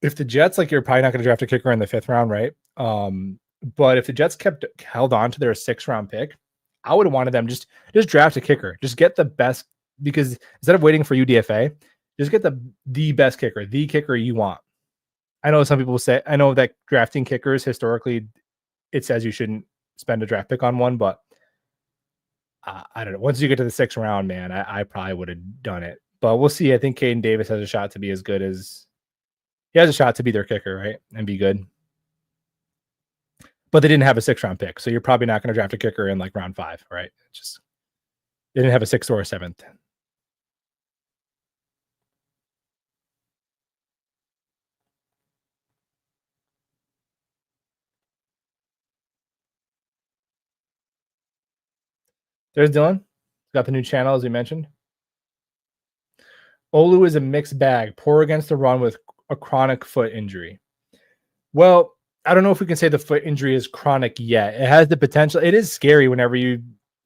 Speaker 1: if the Jets, like you're probably not going to draft a kicker in the 5th round, right? But if the Jets held on to their 6th round pick, I would have wanted them just draft a kicker. Just get the best, because instead of waiting for UDFA, just get the best kicker, the kicker you want. I know some people say, I know that drafting kickers historically, it says you shouldn't spend a draft pick on one, but I don't know. Once you get to the 6th round, man, I probably would have done it. But we'll see. I think Caden Davis has a shot to be as good as he has a shot to be their kicker, right? And be good. But they didn't have a 6th round pick. So you're probably not going to draft a kicker in like round 5, right? Just they didn't have a 6th or a 7th. There's Dylan. Got the new channel, as we mentioned. Olu is a mixed bag. Poor against the run with a chronic foot injury. Well, I don't know if we can say the foot injury is chronic yet. It has the potential. It is scary whenever you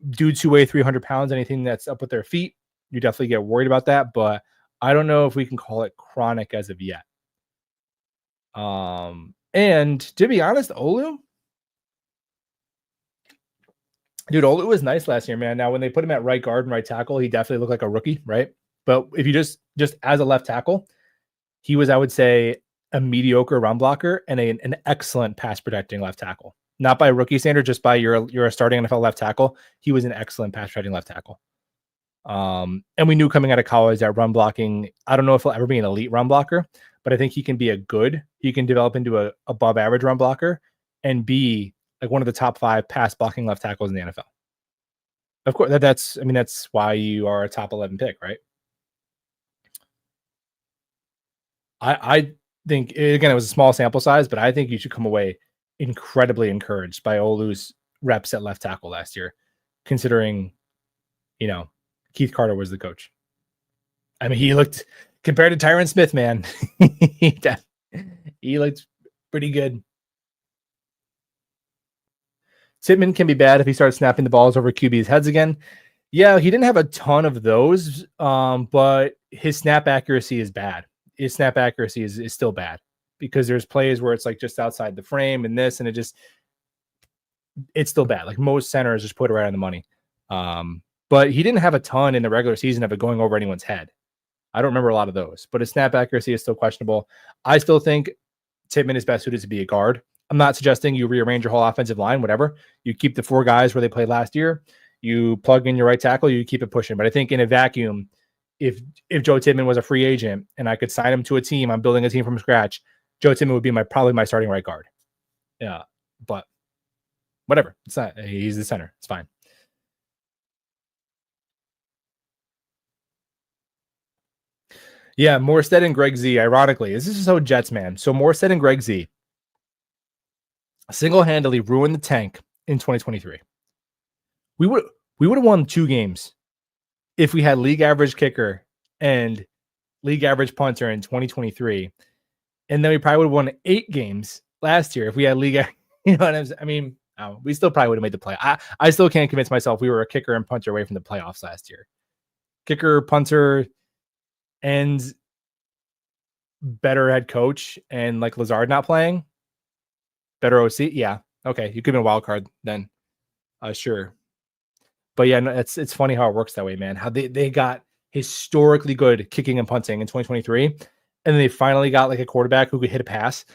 Speaker 1: dudes who weigh 300 pounds, anything that's up with their feet, you definitely get worried about that. But I don't know if we can call it chronic as of yet. And to be honest, Olu was nice last year, man. Now, when they put him at right guard and right tackle, he definitely looked like a rookie, right? But if you just as a left tackle, he was, I would say, a mediocre run blocker and an excellent pass protecting left tackle. Not by rookie standard, just by you're a starting NFL left tackle. He was an excellent pass protecting left tackle. And we knew coming out of college that run blocking, I don't know if he'll ever be an elite run blocker, but I think he can develop into a above average run blocker and be like one of the top 5 pass blocking left tackles in the NFL. Of course, that's why you are a top 11 pick, right? I think, again, it was a small sample size, but I think you should come away incredibly encouraged by Olu's reps at left tackle last year, considering, Keith Carter was the coach. I mean, he looked, compared to Tyron Smith, man, he looked pretty good. Tittman can be bad if he starts snapping the balls over QB's heads again. Yeah, he didn't have a ton of those, but his snap accuracy is bad. His snap accuracy is still bad because there's plays where it's like just outside the frame and this, and it's still bad. Like most centers just put it right on the money. But he didn't have a ton in the regular season of it going over anyone's head. I don't remember a lot of those, but his snap accuracy is still questionable. I still think Tittman is best suited to be a guard. I'm not suggesting you rearrange your whole offensive line, whatever. You keep the 4 guys where they played last year. You plug in your right tackle, you keep it pushing. But I think in a vacuum, if Joe Tittman was a free agent and I could sign him to a team, I'm building a team from scratch, Joe Tittman would be probably my starting right guard. Yeah, but Whatever. It's not. He's the center. It's fine. Yeah, Morstead and Greg Z. Ironically, this is so Jets, man. So Morstead and Greg Z single-handedly ruined the tank in 2023. We would have won 2 games if we had league average kicker and league average punter in 2023, and then we probably would have won 8 games last year if we had league. You know what I'm saying? I mean, we still probably would have made the play. I still can't convince myself we were a kicker and punter away from the playoffs last year. Kicker, punter, and better head coach, and like Lazard not playing, better OC. Yeah, okay, you could have been a wild card then. Sure. But yeah, no, it's funny how it works that way, man. How they got historically good kicking and punting in 2023, and then they finally got like a quarterback who could hit a pass.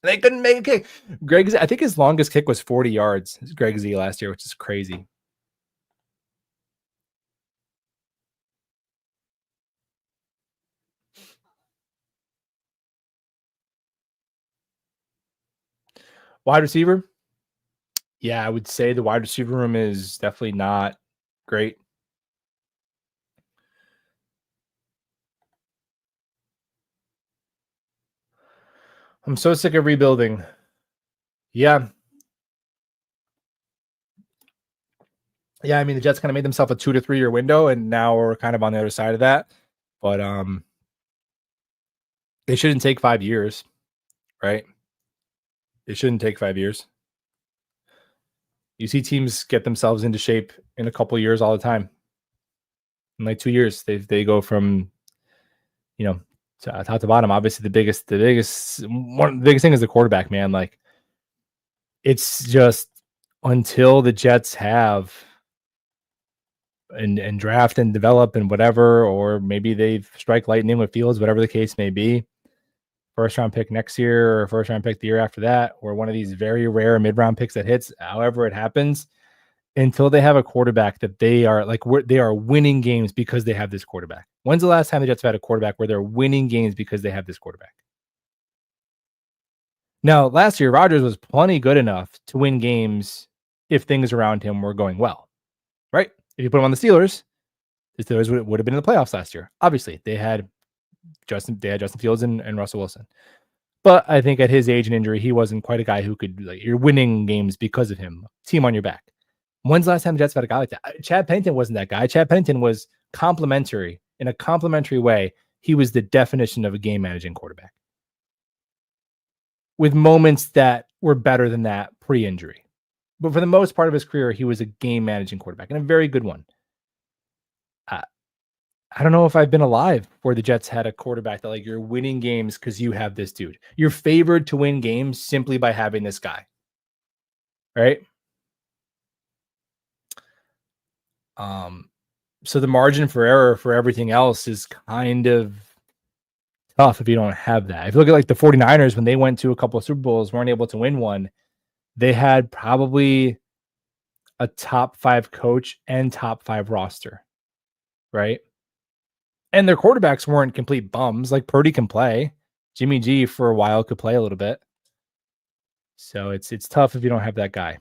Speaker 1: They couldn't make a kick. Greg Z, I think his longest kick was 40 yards. Greg Z last year, which is crazy. Wide receiver? Yeah, I would say the wide receiver room is definitely not great. I'm so sick of rebuilding. Yeah. Yeah, I mean the Jets kind of made themselves a 2 to 3 year window, and now we're kind of on the other side of that. But they shouldn't take 5 years, right? They shouldn't take 5 years. You see teams get themselves into shape in a couple years all the time. In like 2 years, they go from, top to bottom. Obviously, the biggest one of the biggest thing is the quarterback, man. Like, it's just until the Jets have and draft and develop and whatever, or maybe they strike lightning with Fields, whatever the case may be. First round pick next year, or first round pick the year after that, or one of these very rare mid round picks that hits, however it happens, until they have a quarterback that they are winning games because they have this quarterback. When's the last time the Jets have had a quarterback where they're winning games because they have this quarterback? Now, last year, Rodgers was plenty good enough to win games if things around him were going well, right? If you put him on the Steelers would have been in the playoffs last year. Obviously, they had Justin Fields and Russell Wilson. But I think at his age and injury, he wasn't quite a guy who could, like, you're winning games because of him. Team on your back. When's the last time the Jets had a guy like that? Chad Pennington wasn't that guy. Chad Pennington was complimentary in a complimentary way. He was the definition of a game managing quarterback with moments that were better than that pre-injury. But for the most part of his career, he was a game managing quarterback, and a very good one. I don't know if I've been alive where the Jets had a quarterback that, like, you're winning games because you have this dude. You're favored to win games simply by having this guy, right? So the margin for error for everything else is kind of tough if you don't have that. If you look at like the 49ers, when they went to a couple of Super Bowls, weren't able to win one, they had probably a top 5 coach and top 5 roster, right? And their quarterbacks weren't complete bums. Like, Purdy can play. Jimmy G for a while could play a little bit. So it's tough if you don't have that guy.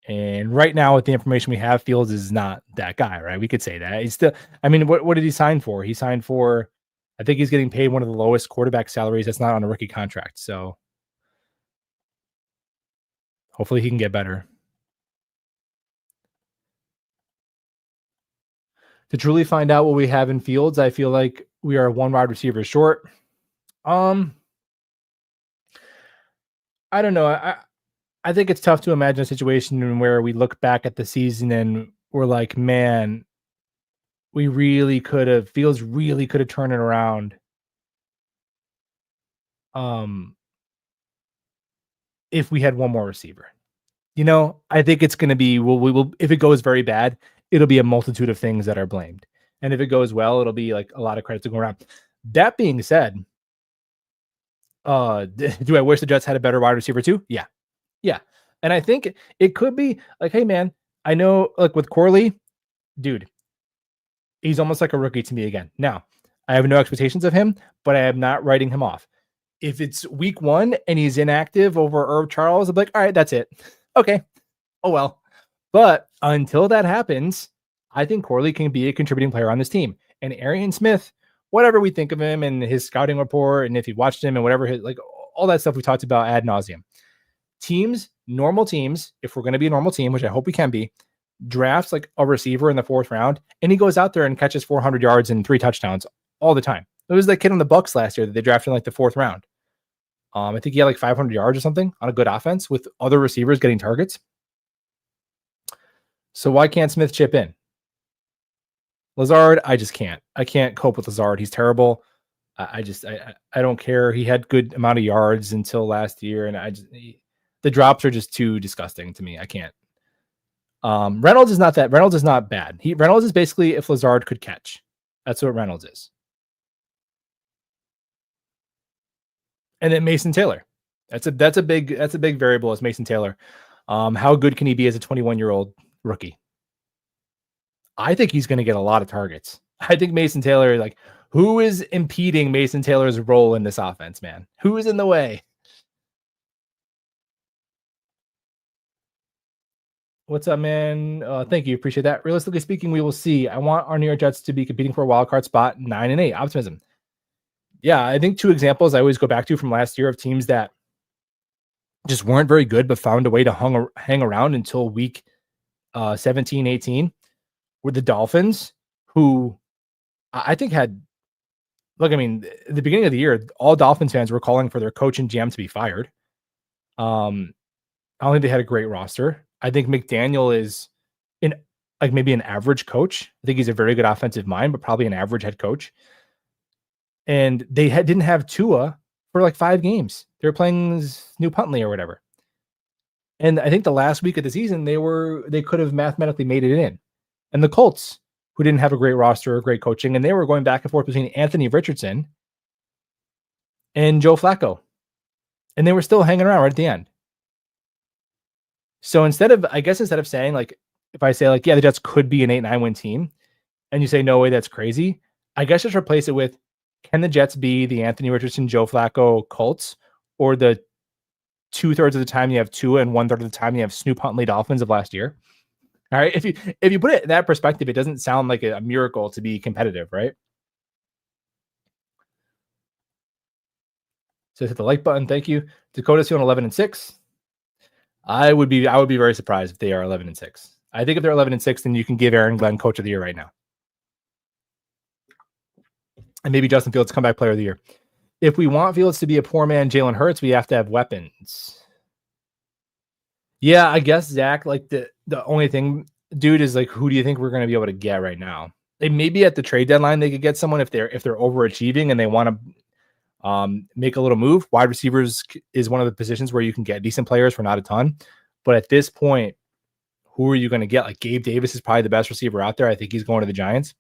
Speaker 1: And right now, with the information we have, Fields is not that guy, right? We could say that. He's still, I mean, what did he sign for? He signed for, I think he's getting paid one of the lowest quarterback salaries that's not on a rookie contract. So hopefully he can get better. To truly find out what we have in Fields, I feel like we are one wide receiver short. I don't know. I think it's tough to imagine a situation where we look back at the season and we're like, man, we really could have, Fields really could have turned it around. If we had one more receiver, I think it's going to be, we will, if it goes very bad, it'll be a multitude of things that are blamed. And if it goes well, it'll be like a lot of credit to go around. That being said, do I wish the Jets had a better wide receiver too? Yeah. Yeah. And I think it could be like, hey man, I know, like, with Corley, dude, he's almost like a rookie to me again. Now, I have no expectations of him, but I am not writing him off. if it's week 1 and he's inactive over Herb Charles, I'm like, all right, that's it. Okay. Oh, well. But until that happens, I think Corley can be a contributing player on this team. And Arian Smith, whatever we think of him and his scouting report, and if you watched him and whatever, like all that stuff we talked about ad nauseum. Teams, normal teams, if we're going to be a normal team, which I hope we can be, drafts like a receiver in the 4th round, and he goes out there and catches 400 yards and 3 touchdowns all the time. It was that kid on the Bucks last year that they drafted in like the 4th round. I think he had like 500 yards or something on a good offense with other receivers getting targets. So why can't Smith chip in? Lazard, I just can't. I can't cope with Lazard. He's terrible. I don't care. He had good amount of yards until last year, and the drops are just too disgusting to me. I can't. Reynolds is not that. Reynolds is not bad. Reynolds is basically if Lazard could catch. That's what Reynolds is. And then Mason Taylor. That's a big variable as Mason Taylor. How good can he be as a 21-year-old rookie? I think he's going to get a lot of targets. I think Mason Taylor, like, who is impeding Mason Taylor's role in this offense, man? Who is in the way? What's up, man? Thank you. Appreciate that. Realistically speaking, we will see. I want our New York Jets to be competing for a wild card spot 9-8. Optimism. Yeah, I think 2 examples I always go back to from last year of teams that just weren't very good, but found a way to hang around until week 17, 18 were the Dolphins, who I think had, look, I mean, at the beginning of the year, all Dolphins fans were calling for their coach and GM to be fired. I don't think they had a great roster. I think McDaniel is maybe an average coach. I think he's a very good offensive mind, but probably an average head coach. And they didn't have Tua for like 5 games. They were playing New Puntley or whatever. And I think the last week of the season, they could have mathematically made it in. And the Colts, who didn't have a great roster or great coaching, and they were going back and forth between Anthony Richardson and Joe Flacco. And they were still hanging around right at the end. So instead of saying, like, if I say, like, yeah, the Jets could be an 8-9 win team, and you say, no way, that's crazy, I guess just replace it with, can the Jets be the Anthony Richardson, Joe Flacco Colts, or the 2/3 of the time you have Tua and 1/3 of the time you have Snoop Huntley Dolphins of last year? All right. If you put it in that perspective, it doesn't sound like a miracle to be competitive, right? So hit the like button. Thank you. Dakota's feeling 11-6. I would be very surprised if they are 11-6. I think if they're 11-6, then you can give Aaron Glenn coach of the year right now. And maybe Justin Fields comeback player of the year. If we want Fields to be a poor man Jalen Hurts, we have to have weapons. Yeah, I guess, Zach, like the only thing, dude, is like, who do you think we're going to be able to get right now? Like, maybe at the trade deadline they could get someone if they're overachieving and they want to make a little move. Wide receivers is one of the positions where you can get decent players for not a ton. But at this point, who are you going to get? Like, Gabe Davis is probably the best receiver out there. I think he's going to the Giants.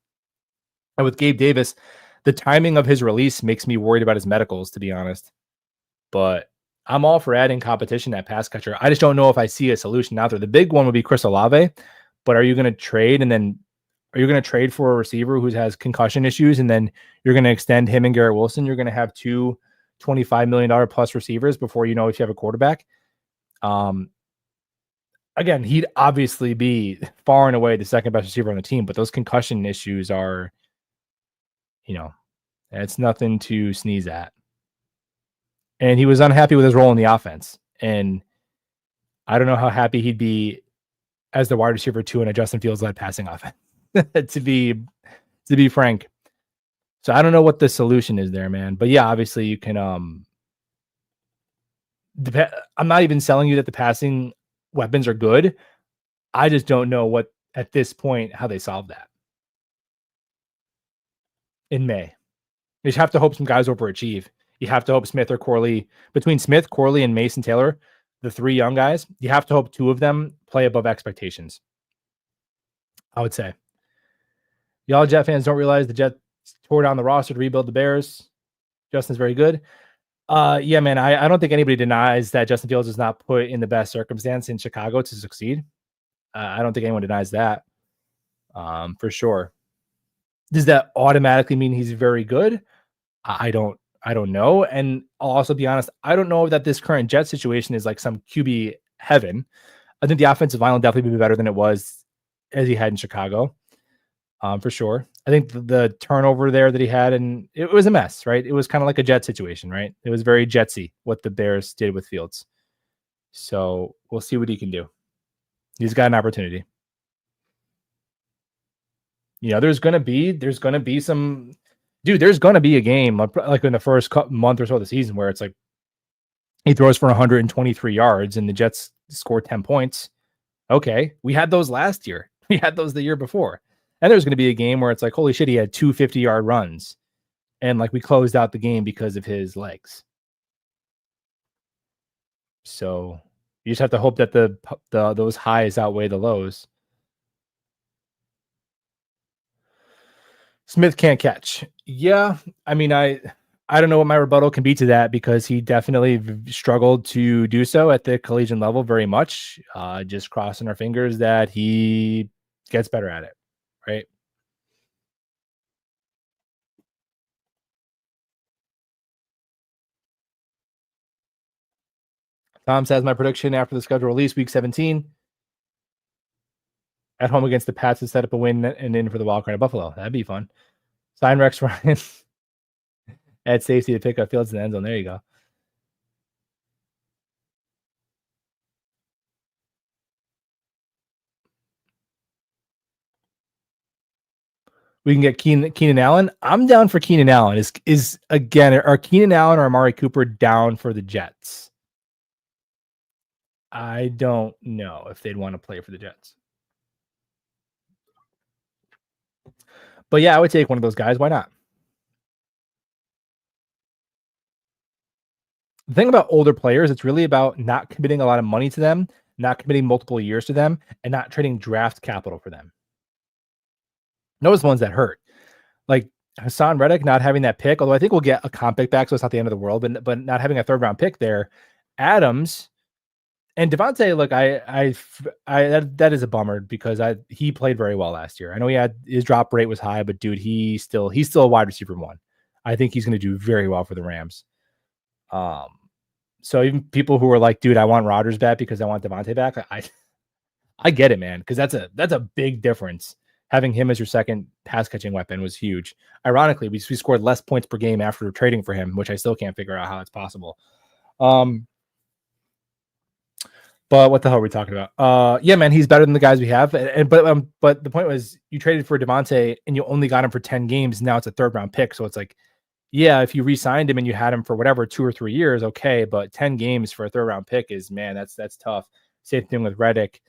Speaker 1: And with Gabe Davis, the timing of his release makes me worried about his medicals, to be honest. But I'm all for adding competition at pass catcher. I just don't know if I see a solution out there. The big one would be Chris Olave, but are you going to trade for a receiver who has concussion issues, and then you're going to extend him and Garrett Wilson? You're going to have 2 $25 million plus receivers before you know if you have a quarterback. Again, he'd obviously be far and away the second best receiver on the team, but those concussion issues are, it's nothing to sneeze at. And he was unhappy with his role in the offense. And I don't know how happy he'd be as the wide receiver 2 in a Justin Fields-led passing offense, to be frank. So I don't know what the solution is there, man. But yeah, obviously you can. I'm not even selling you that the passing weapons are good. I just don't know what, at this point, how they solve that in May. You just have to hope some guys overachieve. You have to hope Smith or Corley, between Smith, Corley, and Mason Taylor, the 3 young guys, you have to hope 2 of them play above expectations, I would say. Y'all Jet fans don't realize the Jets tore down the roster to rebuild the Bears. Justin's very good. Yeah, man, I don't think anybody denies that Justin Fields is not put in the best circumstance in Chicago to succeed. I don't think anyone denies that, for sure. Does that automatically mean he's very good? I don't I don't know. And I'll also be honest, I don't know that this current Jet situation is like some QB heaven. I think the offensive line will definitely be better than it was as he had in Chicago, for sure. I think the turnover there that he had, and it was a mess, right? It was kind of like a Jet situation, right? It was very Jetsy what the Bears did with Fields. So we'll see what he can do. He's got an opportunity. There's gonna be some, dude. There's gonna be a game like in the first month or so of the season where it's like he throws for 123 yards and the Jets score 10 points. Okay, we had those last year. We had those the year before, and there's going to be a game where it's like, holy shit, he had 2 50-yard runs, and like we closed out the game because of his legs. So you just have to hope that the those highs outweigh the lows. Smith can't catch. Yeah, I mean, I don't know what my rebuttal can be to that because he definitely struggled to do so at the collegiate level very much. Just crossing our fingers that he gets better at it, right? Tom says my prediction after the schedule release, week 17, at home against the Pats to set up a win and in for the wild card at Buffalo. That'd be fun. Sign Rex Ryan at safety to pick up Fields in the end zone. There you go. We can get Keenan Allen. I'm down for Keenan Allen. Is again, are Keenan Allen or Amari Cooper down for the Jets? I don't know if they'd want to play for the Jets. But yeah, I would take one of those guys. Why not? The thing about older players, it's really about not committing a lot of money to them, not committing multiple years to them, and not trading draft capital for them. Those ones that hurt. Like Hassan Reddick not having that pick, although I think we'll get a comp pick back, so it's not the end of the world, but not having a third round pick there. Adams and Devontae, look, that is a bummer because he played very well last year. I know he had his drop rate was high, but dude, he's still a wide receiver one. I think he's going to do very well for the Rams. So even people who are like, dude, I want Rodgers back because I want Devontae back. I get it, man, because that's a big difference. Having him as your second pass catching weapon was huge. Ironically, we scored less points per game after trading for him, which I still can't figure out how it's possible. But what the hell are we talking about? Yeah, man, he's better than the guys we have. But the point was, you traded for Devontae and you only got him for 10 games. Now it's a third round pick, so it's like, yeah, if you re-signed him and you had him for whatever 2 or 3 years, okay. But 10 games for a third round pick is, man, that's tough. Same thing with Reddick.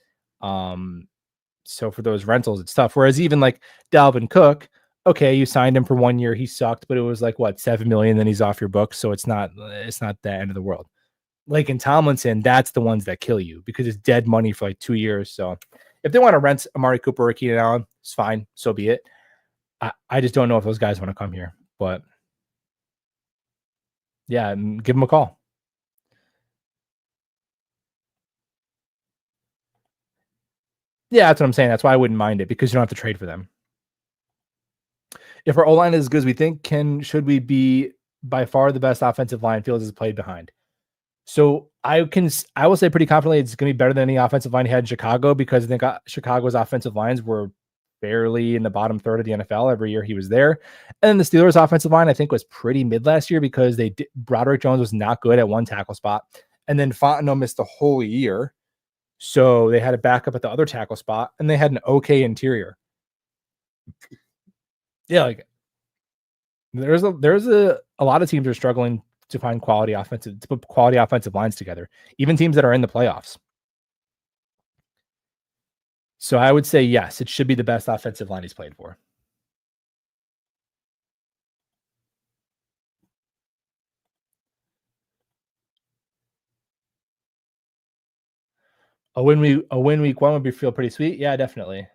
Speaker 1: So for those rentals, it's tough. Whereas even like Dalvin Cook, okay, you signed him for 1 year, he sucked, but it was like what, $7 million, then he's off your books, so it's not the end of the world. Like in Tomlinson, that's the ones that kill you because it's dead money for like 2 years. So if they want to rent Amari Cooper or Keenan Allen, it's fine, so be it. I just don't know if those guys want to come here, but yeah, give them a call. Yeah, that's what I'm saying. That's why I wouldn't mind it because you don't have to trade for them. If our O line is as good as we think, should we be by far the best offensive line Fields has played behind? So I will say pretty confidently it's going to be better than any offensive line he had in Chicago because I think Chicago's offensive lines were barely in the bottom third of the NFL every year he was there. And the Steelers' offensive line I think was pretty mid last year because Broderick Jones was not good at one tackle spot, and then Fontenot missed the whole year. So they had a backup at the other tackle spot, and they had an okay interior. Yeah, like there's a lot of teams are struggling to find to put quality offensive lines together, even teams that are in the playoffs. So I would say yes, it should be the best offensive line he's played for. A win week one would feel pretty sweet. Yeah, definitely.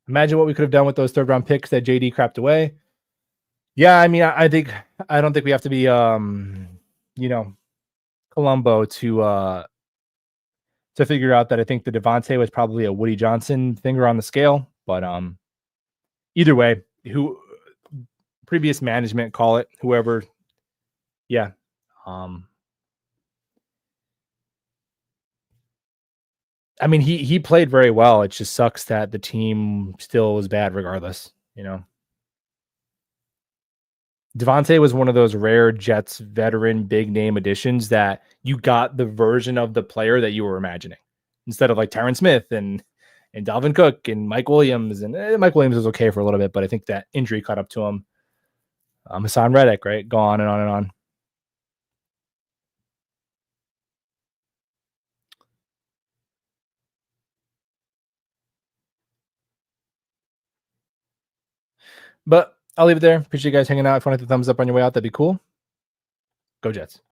Speaker 1: Imagine what we could have done with those third round picks that JD crapped away. Yeah, I mean, I don't think we have to be Columbo to figure out that I think the Devontae was probably a Woody Johnson finger on the scale. But either way, previous management, call it whoever. Yeah. Um, I mean, he played very well. It just sucks that the team still was bad regardless, you know. Devontae was one of those rare Jets veteran big name additions that you got the version of the player that you were imagining instead of like Tyron Smith and Dalvin Cook and Mike Williams. And Mike Williams was okay for a little bit, but I think that injury caught up to him. Hassan Reddick, right? Go on and on and on. But I'll leave it there. Appreciate you guys hanging out. If you want to hit the thumbs up on your way out, that'd be cool. Go Jets.